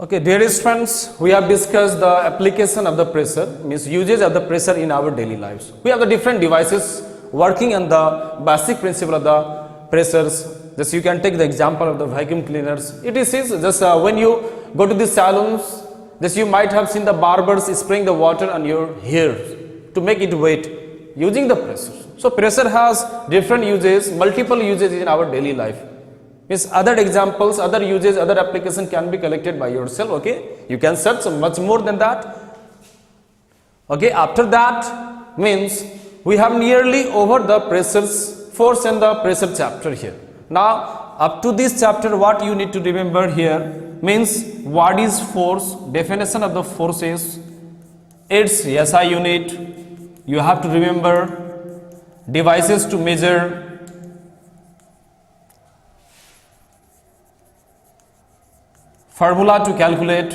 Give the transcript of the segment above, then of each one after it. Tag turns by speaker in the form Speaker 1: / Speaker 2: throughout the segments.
Speaker 1: Okay, dearest friends, we have discussed the application of the pressure, means usage of the pressure in our daily lives. We have the different devices working on the basic principle of the pressures. Just you can take the example of the vacuum cleaners. It is just when you go to the salons, just you might have seen the barbers spraying the water on your hair to make it wet using the pressure. So pressure has different uses, multiple uses in our daily life. Means other examples, other uses, other application can be collected by yourself. Okay, you can search much more than that. Okay, after that means we have nearly over the pressures, force and the pressure chapter here. Now up to this chapter, what you need to remember here means what is force, definition of the force is its SI unit. You have to remember devices to measure, formula to calculate,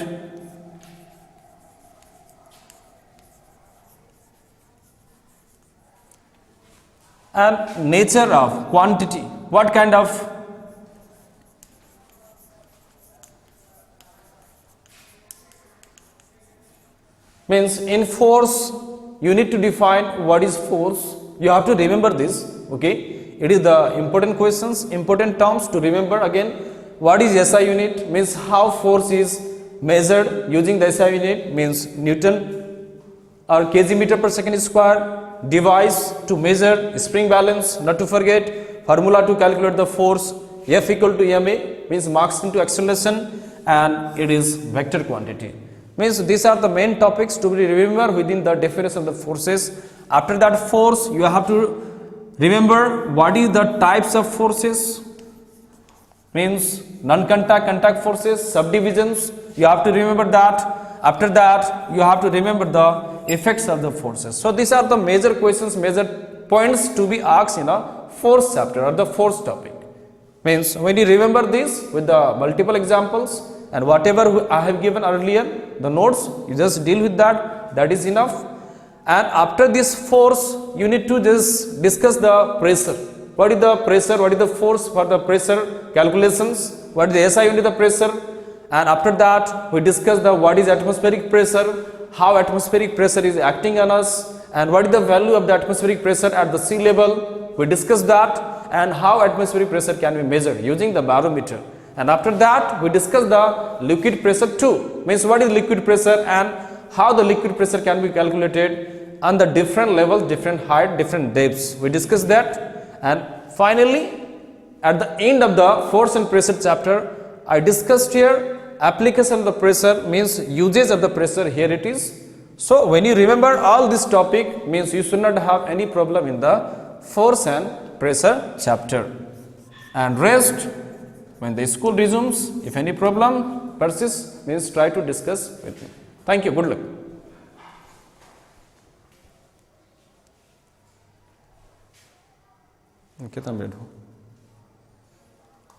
Speaker 1: and nature of quantity. What kind of means in force you need to define what is force. You have to remember this. Okay, it is the important questions, important terms to remember. Again, what is SI unit means how force is measured using the SI unit means Newton or kg meter per second square. Device to measure spring balance, not to forget. Formula to calculate the force, F equal to ma means mass into acceleration, and it is vector quantity. Means these are the main topics to be remembered within the definition of the forces. After that force, you have to remember what is the types of forces, means non-contact, contact forces, subdivisions. You have to remember that. After that, you have to remember the effects of the forces. So these are the major questions, major points to be asked in a force chapter or the force topic. Means when you remember this with the multiple examples and whatever I have given earlier, the notes, you just deal with that. That is enough. And after this force, you need to just discuss the pressure. What is the pressure? What is the force for the pressure calculations? What is the SI unit of the pressure? And after that, we discuss the what is atmospheric pressure, how atmospheric pressure is acting on us, and what is the value of the atmospheric pressure at the sea level. We discuss that, and how atmospheric pressure can be measured using the barometer. And after that, we discuss the liquid pressure too. Means what is liquid pressure and how the liquid pressure can be calculated on the different levels, different height, different depths. We discuss that. And finally, at the end of the force and pressure chapter, I discussed here application of the pressure means usage of the pressure. Here it is. So when you remember all this topic means you should not have any problem in the force and pressure chapter. And rest when the school resumes, if any problem persists means try to discuss with me. Thank you. Good luck. Okay,